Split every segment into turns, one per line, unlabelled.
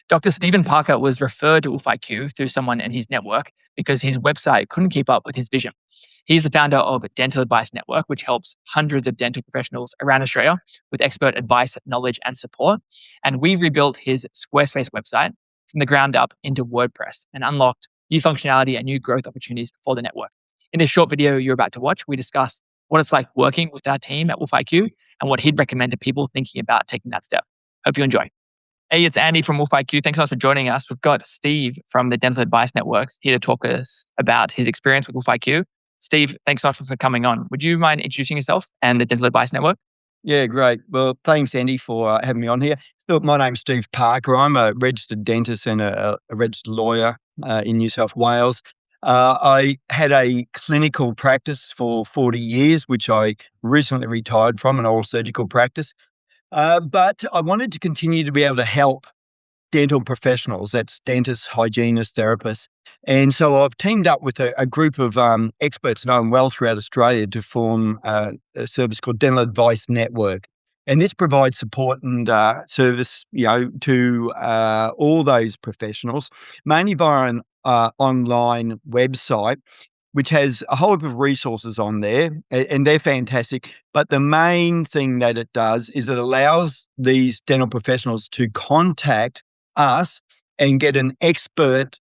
Dr. Stephen Parker was referred to Wolf IQ through someone in his network because his website couldn't keep up with his vision. He's the founder of Dental Advice Network, which helps hundreds of dental professionals around Australia with expert advice, knowledge, and support. And we rebuilt his Squarespace website from the ground up into WordPress and unlocked new functionality and new growth opportunities for the network. In this short video you're about to watch, we discuss what it's like working with our team at Wolf IQ and what he'd recommend to people thinking about taking that step. Hope you enjoy. Hey, it's Andy from Wolf IQ. Thanks so much for joining us. We've got Steve from the Dental Advice Network here to talk us about his experience with Wolf IQ. Steve, thanks so much for coming on. Would you mind introducing yourself and the Dental Advice Network?
Yeah, great. Well, thanks, Andy, for having me on here. Look, my name's Steve Parker. I'm a registered dentist and a registered lawyer in New South Wales. I had a clinical practice for 40 years, which I recently retired from, an oral surgical practice. But I wanted to continue to be able to help dental professionals, that's dentists, hygienists, therapists. And so I've teamed up with a group of experts known well throughout Australia to form a service called Dental Advice Network. And this provides support and service, to all those professionals, mainly via an online website, which has a whole heap of resources on there, and they're fantastic. But the main thing that it does is it allows these dental professionals to contact us and get an expert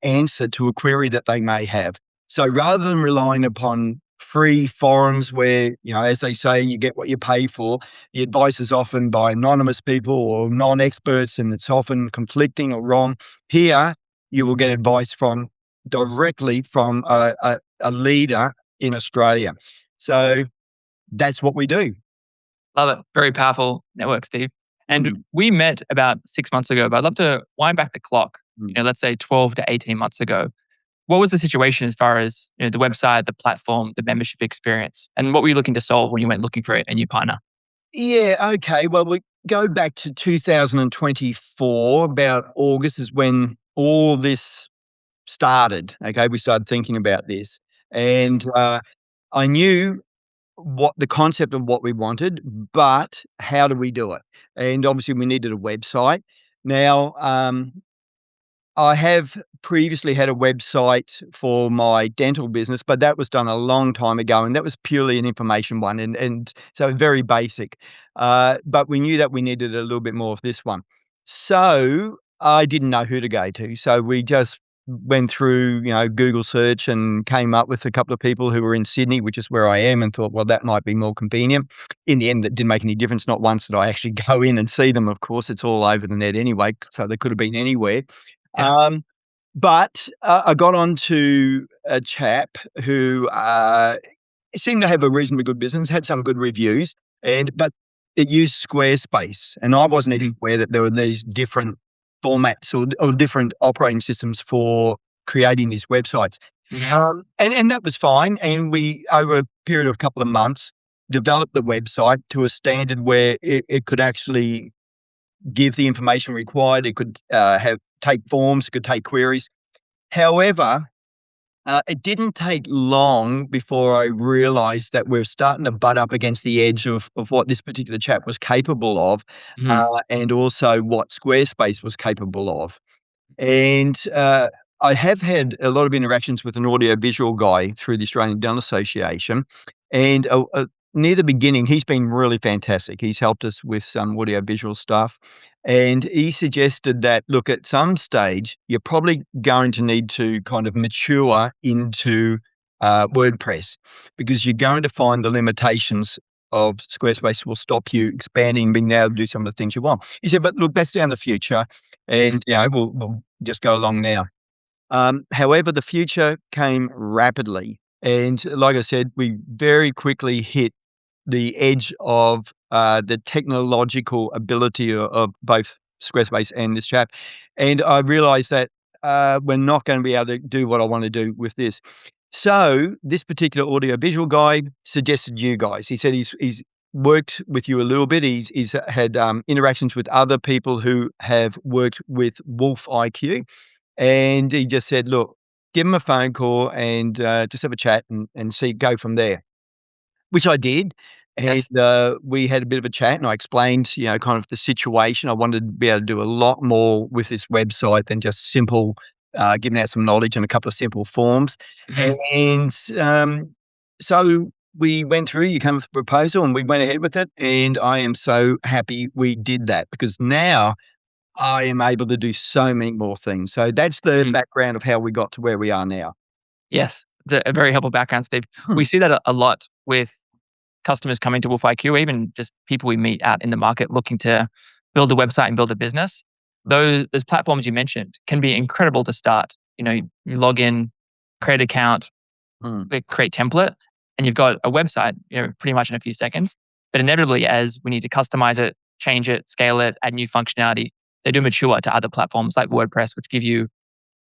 answer to a query that they may have. So rather than relying upon free forums where, as they say, you get what you pay for, the advice is often by anonymous people or non-experts, and it's often conflicting or wrong. Here, you will get advice directly from a leader in Australia. So that's what we do.
Love it. Very powerful network, Steve. And we met about 6 months ago, but I'd love to wind back the clock, let's say 12 to 18 months ago. What was the situation as far as the website, the platform, the membership experience? And what were you looking to solve when you went looking for a new partner?
Yeah, okay. Well, we go back to 2024, about August is when all this started. Okay, we started thinking about this. And I knew what the concept of what we wanted, but how do we do it? And obviously we needed a website. Now, I have previously had a website for my dental business, but that was done a long time ago, and that was purely an information one, and so very basic. But we knew that we needed a little bit more of this one. So I didn't know who to go to. So we just went through, Google search and came up with a couple of people who were in Sydney, which is where I am, and thought, well, that might be more convenient. In the end, that didn't make any difference. Not once did I actually go in and see them. Of course, it's all over the net anyway, so they could have been anywhere.
Yeah.
But I got onto a chap who seemed to have a reasonably good business, had some good reviews, but it used Squarespace, and I wasn't even aware that there were these different formats or different operating systems for creating these websites. And that was fine. And we, over a period of a couple of months, developed the website to a standard where it could actually give the information required. It could take forms, it could take queries. However, it didn't take long before I realized that we're starting to butt up against the edge of what this particular chap was capable of, and also what Squarespace was capable of. And I have had a lot of interactions with an audio-visual guy through the Australian Dental Association, and near the beginning, he's been really fantastic. He's helped us with some audio-visual stuff, and he suggested that, look, at some stage, you're probably going to need to kind of mature into WordPress, because you're going to find the limitations of Squarespace will stop you expanding, being able to do some of the things you want. He said, but look, that's down the future, and we'll just go along now. However, the future came rapidly, and like I said, we very quickly hit the edge of the technological ability of both Squarespace and this chap. And I realized that we're not going to be able to do what I want to do with this. So this particular audio-visual guy suggested you guys. He said he's worked with you a little bit. He's had interactions with other people who have worked with Wolf IQ. And he just said, look, give him a phone call and just have a chat and see, go from there, which I did.
Yes.
And we had a bit of a chat, and I explained, kind of the situation. I wanted to be able to do a lot more with this website than just simple, giving out some knowledge and a couple of simple forms.
Mhm.
And so we went through, you come with a proposal, and we went ahead with it. And I am so happy we did that, because now I am able to do so many more things. So that's the
Mm.
background of how we got to where we are now.
Yes. It's a very helpful background, Steve.
Hmm.
We see that a lot with customers coming to Wolf IQ, even just people we meet out in the market looking to build a website and build a business. Those platforms you mentioned can be incredible to start. You log in, create an account,
Hmm.
click create template, and you've got a website, pretty much in a few seconds. But inevitably, as we need to customize it, change it, scale it, add new functionality, they do mature to other platforms like WordPress, which give you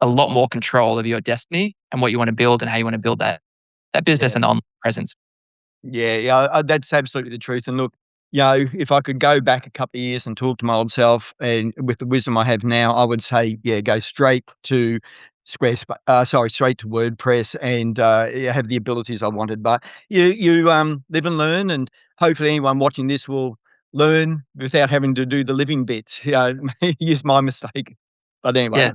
a lot more control of your destiny and what you want to build and how you want to build that business and online presence.
Yeah, that's absolutely the truth. And look, if I could go back a couple of years and talk to my old self, and with the wisdom I have now, I would say, yeah, go straight to Squarespace. Straight to WordPress, and have the abilities I wanted. But you live and learn, and hopefully anyone watching this will learn without having to do the living bits. Use my mistake. But anyway,
Yeah,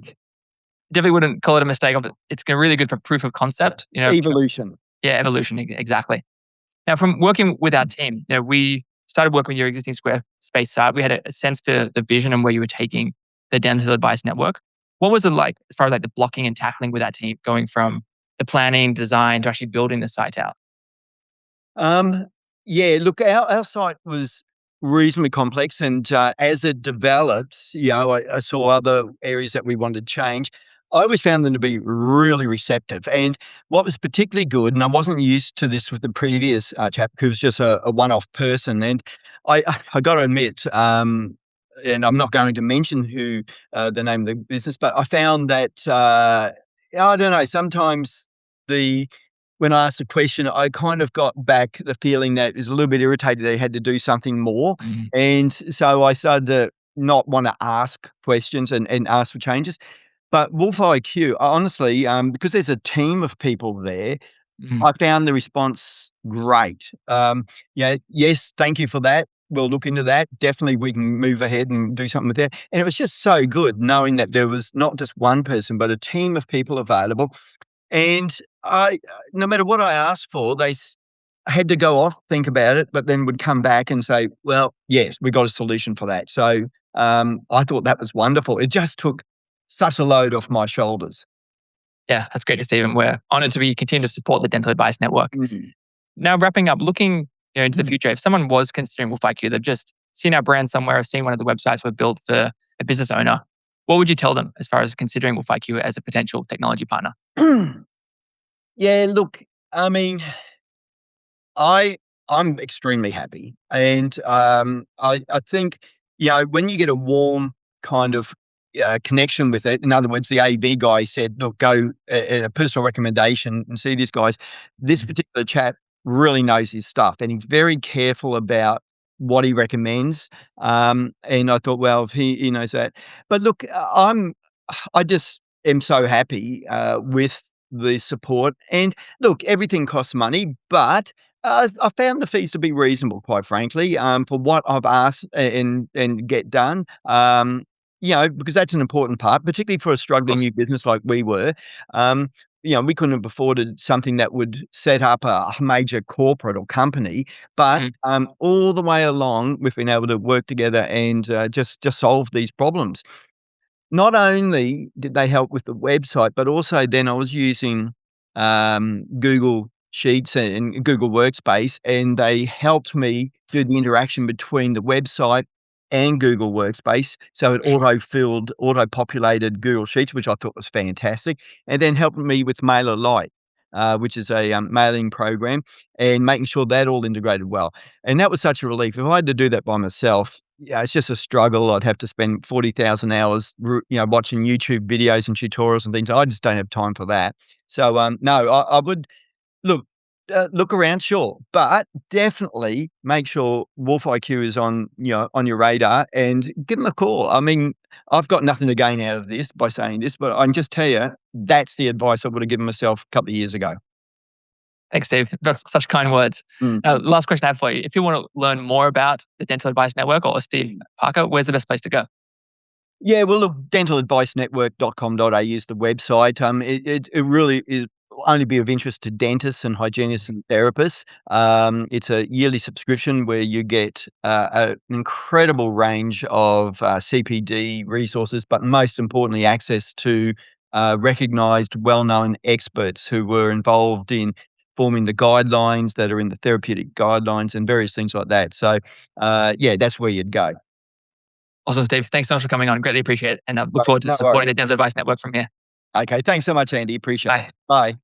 definitely wouldn't call it a mistake. But it's really good for proof of concept.
evolution.
Yeah, evolution, exactly. Now, from working with our team, we started working with your existing Squarespace site. We had a sense for the vision and where you were taking the dental advice network. What was it like as far as like the blocking and tackling with our team, going from the planning, design to actually building the site out?
Um, yeah, look, our site was reasonably complex, and as it developed, I saw other areas that we wanted to change. I always found them to be really receptive, and what was particularly good, and I wasn't used to this with the previous chap, who was just a one-off person, and I got to admit, and I'm not going to mention who the name of the business, but I found that I don't know, sometimes the when I asked a question, I kind of got back the feeling that it was a little bit irritated they had to do something more.
Mhm.
And so I started to not want to ask questions and ask for changes. But Wolf IQ, honestly, because there's a team of people there,
Mhm.
I found the response great. Yeah, yes, thank you for that. We'll look into that. Definitely, we can move ahead and do something with that. And it was just so good knowing that there was not just one person, but a team of people available. And no matter what I asked for, had to go off, think about it, but then would come back and say, "Well, yes, we got a solution for that." So I thought that was wonderful. It just took such a load off my shoulders.
Yeah, that's great to see. And we're honored to be continue to support the dental advice network.
Mm.
Now, wrapping up, looking into the future, if someone was considering Wolf IQ, they've just seen our brand somewhere or seen one of the websites we've built for a business owner, what would you tell them as far as considering Wolf IQ as a potential technology partner?
Yeah, look, I mean, I I'm extremely happy, and I think when you get a warm kind of connection with it. In other words, the AV guy said, "Look, go a personal recommendation and see this guys." This particular chap really knows his stuff, and he's very careful about what he recommends. And I thought, well, if he knows that, but look, I just am so happy with the support. And look, everything costs money, but I found the fees to be reasonable, quite frankly, for what I've asked and get done. Because that's an important part, particularly for a
Of
struggling
course.
new business like we were. Um, we couldn't have afforded something that would set up a major corporate or company, but
Mhm.
all the way along, we've been able to work together and just solve these problems. Not only did they help with the website, but also then I was using, Google Sheets and Google Workspace, and they helped me do the interaction between the website and Google Workspace. So it auto-filled, auto-populated Google Sheets, which I thought was fantastic, and then helping me with MailerLite, which is a, mailing program, and making sure that all integrated well. And that was such a relief. If I had to do that by myself, yeah, it's just a struggle. I'd have to spend 40,000 hours, watching YouTube videos and tutorials and things. I just don't have time for that. So, no, I would look around, sure, but definitely make sure Wolf IQ is on your radar and give them a call. I mean, I've got nothing to gain out of this by saying this, but I can just tell you that's the advice I would have given myself a couple of years ago.
Thanks, Steve. That's such kind words.
Mm.
Last question I have for you. If you want to learn more about the Dental Advice Network or Steve Parker, where's the best place to go?
Yeah, well, look, dentaladvicenetwork.com.au is the website. It really is only be of interest to dentists and hygienists and therapists. It's a yearly subscription where you get an incredible range of CPD resources, but most importantly, access to recognised, well-known experts who were involved in forming the guidelines that are in the therapeutic guidelines and various things like that. So, yeah, that's where you'd go.
Awesome, Steve. Thanks so much for coming on. Greatly appreciate it. And I look forward to
No worries.
supporting the Dental Advice Network from here.
Okay, thanks so much, Andy. Appreciate it.
Bye.
Bye.